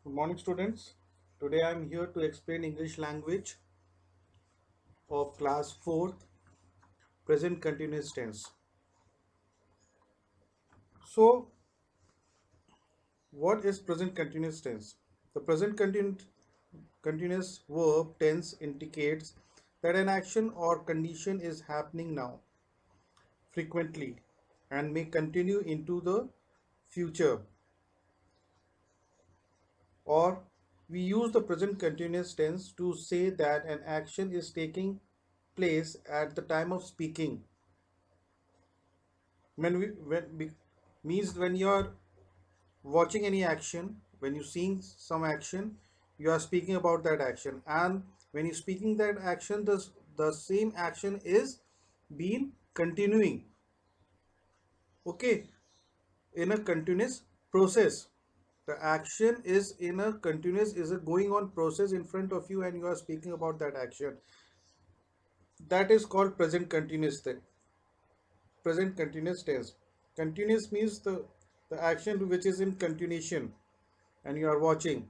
Good morning, students. Today I am here to explain English language of class 4th, present continuous tense. So, what is present continuous tense? The continuous verb tense indicates that an action or condition is happening now, frequently, and may continue into the future. Or we use the present continuous tense to say that an action is taking place at the time of speaking. Means when you are watching any action, when you're seeing some action, you are speaking about that action, and when you're speaking that action, the same action is being continuing, okay, in a continuous process. The action is in a continuous, is a going on process in front of you, and you are speaking about that action. That is called present continuous tense. Continuous means the action which is in continuation, and you are watching,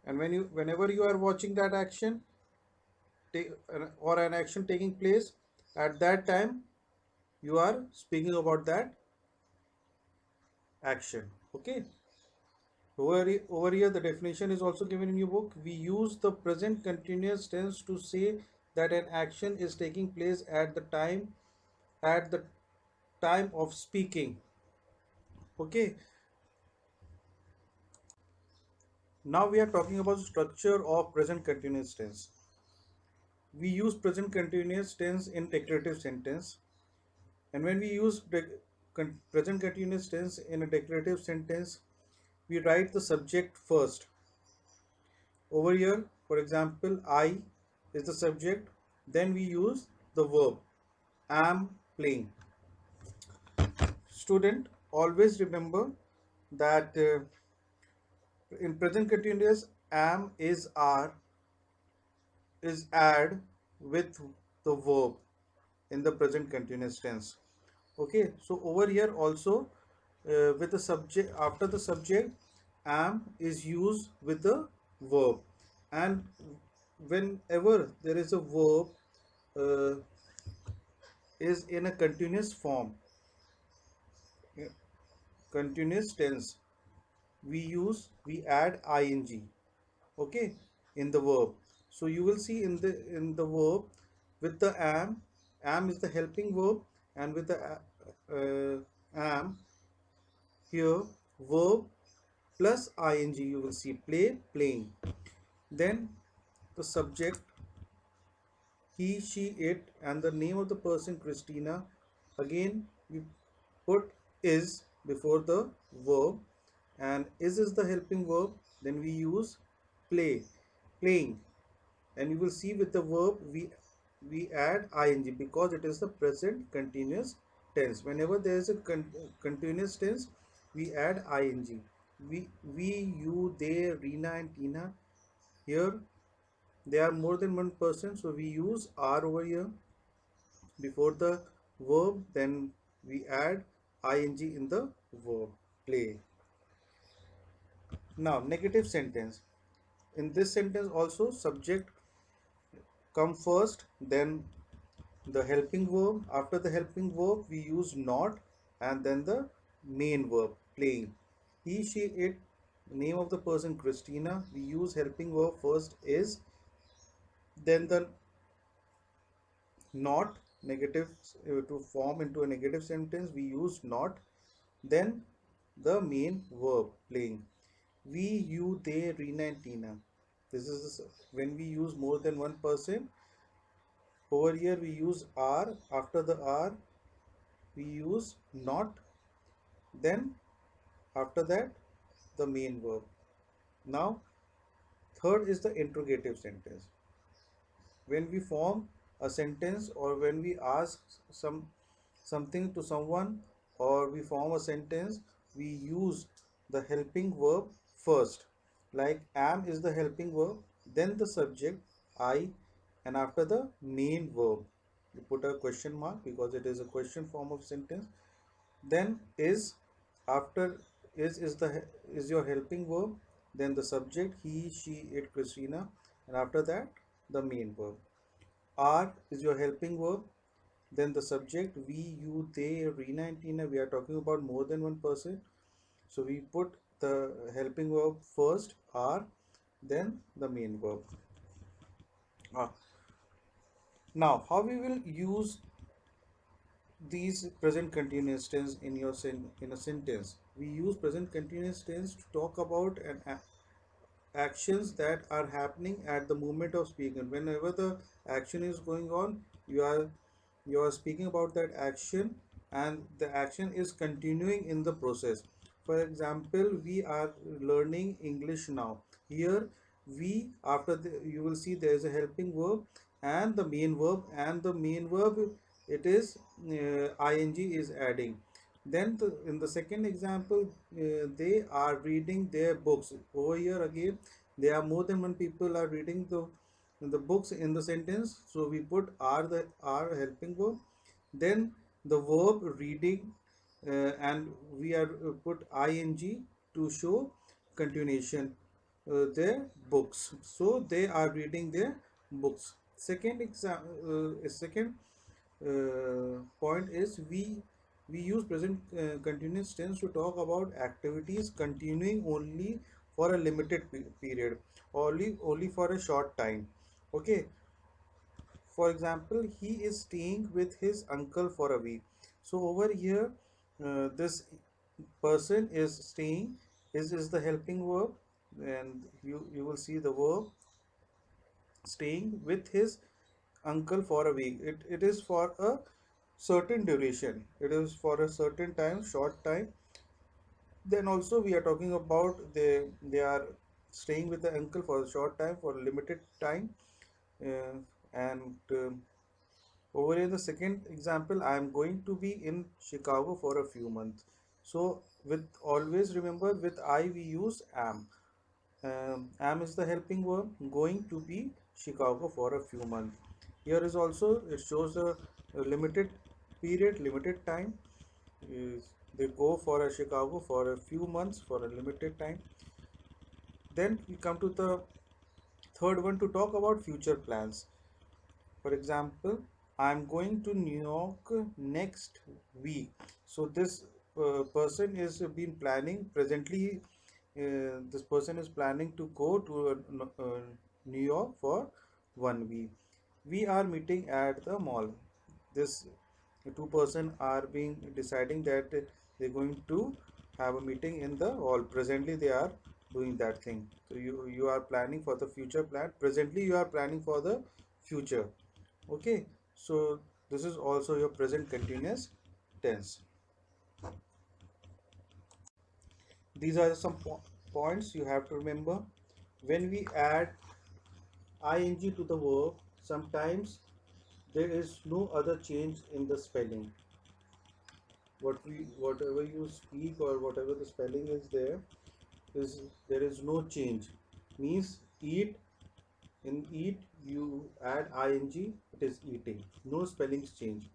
and whenever you are watching that action or an action taking place, at that time you are speaking about that action, okay. Over here the definition is also given in your book. We use the present continuous tense to say that an action is taking place at the time of speaking, okay. Now we are talking about structure of present continuous tense. We use present continuous tense in declarative sentence, and when we use present continuous tense in a declarative sentence, we write the subject first. Over here, for example, I is the subject, then we use the verb am playing. Student, always remember that in present continuous, am is are is add with the verb in the present continuous tense, okay. So over here also, with the subject, after the subject, am is used with the verb, and whenever there is a verb uh, is in a continuous form, uh, continuous tense, we add ing, okay, in the verb. So you will see in the verb, with the am is the helping verb, and with the am, here verb plus ing, you will see play, playing. Then the subject, he, she, it, and the name of the person, Christina. Again we put is before the verb, and is the helping verb. Then we use play, playing, and you will see with the verb we add ing, because it is the present continuous tense. Whenever there is a continuous tense, we add ing. We, you, they, Reena and Tina. Here they are more than one person, so we use are over here before the verb. Then we add ing in the verb play. Now negative sentence. In this sentence also, subject come first, then the helping verb. After the helping verb, we use not, and then the main verb playing. He, she, it, name of the person Christina. We use helping verb first is, then the not, negative, to form into a negative sentence. We use not, then the main verb playing. We, you, they, Reena and Tina. This is when we use more than one person. Over here we use are. After the are, we use not, then after that the main verb. Now third is the interrogative sentence. When we form a sentence, or when we ask something to someone, or we form a sentence, we use the helping verb first. Like am is the helping verb, then the subject I, and after the main verb you put a question mark because it is a question form of sentence. Then is, after is the is your helping verb, then the subject he, she, it, Christina, and after that the main verb. Are is your helping verb, then the subject we, you, they, Rina and Tina. We are talking about more than one person, so we put the helping verb first, are, then the main verb. Ah, now how we will use these present continuous tense in your in a sentence? We use present continuous tense to talk about an actions that are happening at the moment of speaking. Whenever the action is going on, you are speaking about that action, and the action is continuing in the process. For example, we are learning English now. Here we, after you will see there is a helping verb and the main verb, and the main verb, it is ing is adding. Then in the second example, they are reading their books. Over here again, there are more than one people are reading the books in the sentence, so we put are helping verb, then the verb reading, and we are put ing to show continuation, their books, so they are reading their books. Second point is we use present continuous tense to talk about activities continuing only for a limited period, only for a short time. Okay, for example, he is staying with his uncle for a week. So over here, this person is staying is the helping verb, and you will see the verb staying with his uncle for a week. It is for a certain duration, it is for a certain time, short time. Then also we are talking about they are staying with the uncle for a short time, for a limited time. And over in the second example, I am going to be in Chicago for a few months. So with, always remember, with I we use am. Am is the helping verb, going to be Chicago for a few months. Here is also, it shows a limited period, limited time. Is they go for a Chicago for a few months, for a limited time. Then we come to the third one to talk about future plans. For example, I'm going to New York next week. So this person is been planning presently. This person is planning to go to New York for 1 week. We are meeting at the mall. This two-person are being deciding that they're going to have a meeting in the hall. Presently they are doing that thing. So you are planning for the future plan. Presently you are planning for the future. Okay, so this is also your present continuous tense. These are some points you have to remember. When we add ing to the verb, sometimes there is no other change in the spelling. Whatever you speak or whatever the spelling is there, is there is no change. Means eat, in eat you add ing, it is eating. No spellings change.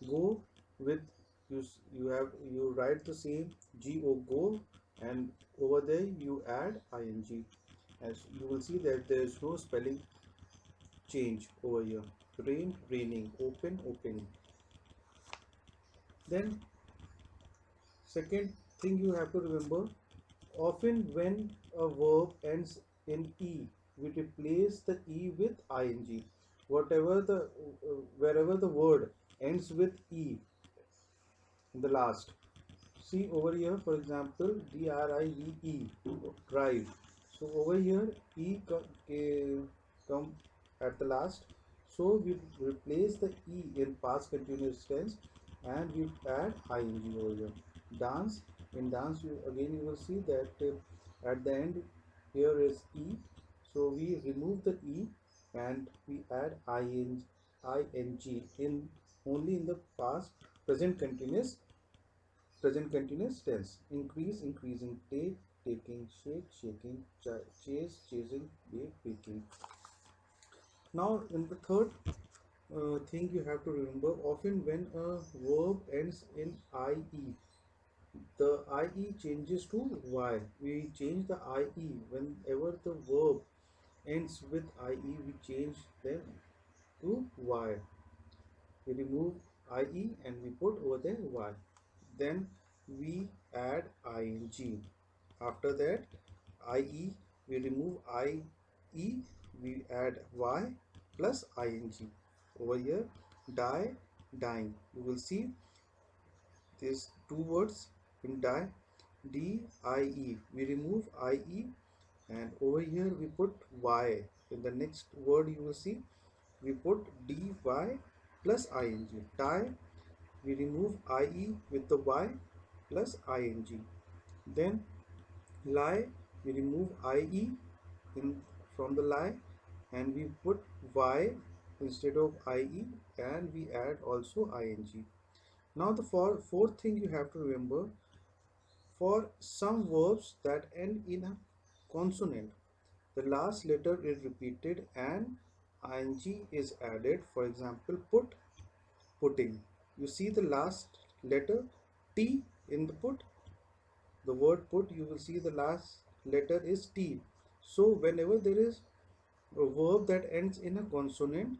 Go, with you have, you write the same go, go, and over there you add ing. As you will see that there is no spelling change over here. Rain, raining. Open, opening. Then second thing you have to remember, often when a verb ends in E, we replace the E with ing. Whatever the wherever the word ends with E in the last. See over here, for example, drive, drive. So over here, come at the last. So we replace the E in past continuous tense, and we add ing over here. Dance, in dance, again you will see that at the end here is E. So we remove the E and we add ing in only in the past present continuous tense. Increase, increasing. Take, taking. Shake, shaking. Chase, chasing. Bake, baking. Now in the third thing you have to remember, often when a verb ends in ie, the IE changes to Y. We change the IE whenever the verb ends with IE, we change them to Y. We remove IE and we put over there Y. Then we add ing. After that, IE, we remove IE, we add Y plus ing. Over here, die, dying. You will see these two words in die, D-I-E. We remove I-E and over here we put Y. In the next word you will see we put D-Y plus ing. Die, we remove I-E with the Y plus ing. Then lie, we remove IE in from the lie and we put Y instead of IE and we add also ing. Now the fourth thing you have to remember, for some verbs that end in a consonant, the last letter is repeated and ing is added. For example, put, putting. You see the last letter T in the put, the word put, you will see the last letter is T. So whenever there is a verb that ends in a consonant,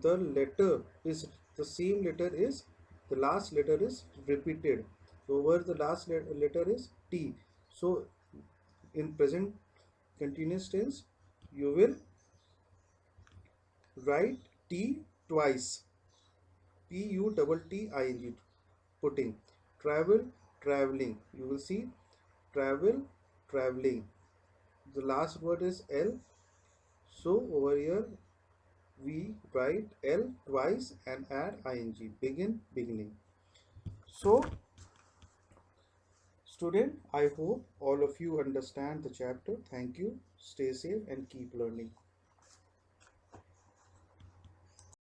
the letter is the same letter is the last letter is repeated. So over the last letter is T. So in present continuous tense, you will write T twice. P-U-T-T-I-N-G, putting. Travel, traveling. You will see travel, traveling. The last word is L. So over here we write L twice and add ing. Begin, beginning. So student, I hope all of you understand the chapter. Thank you. Stay safe and keep learning.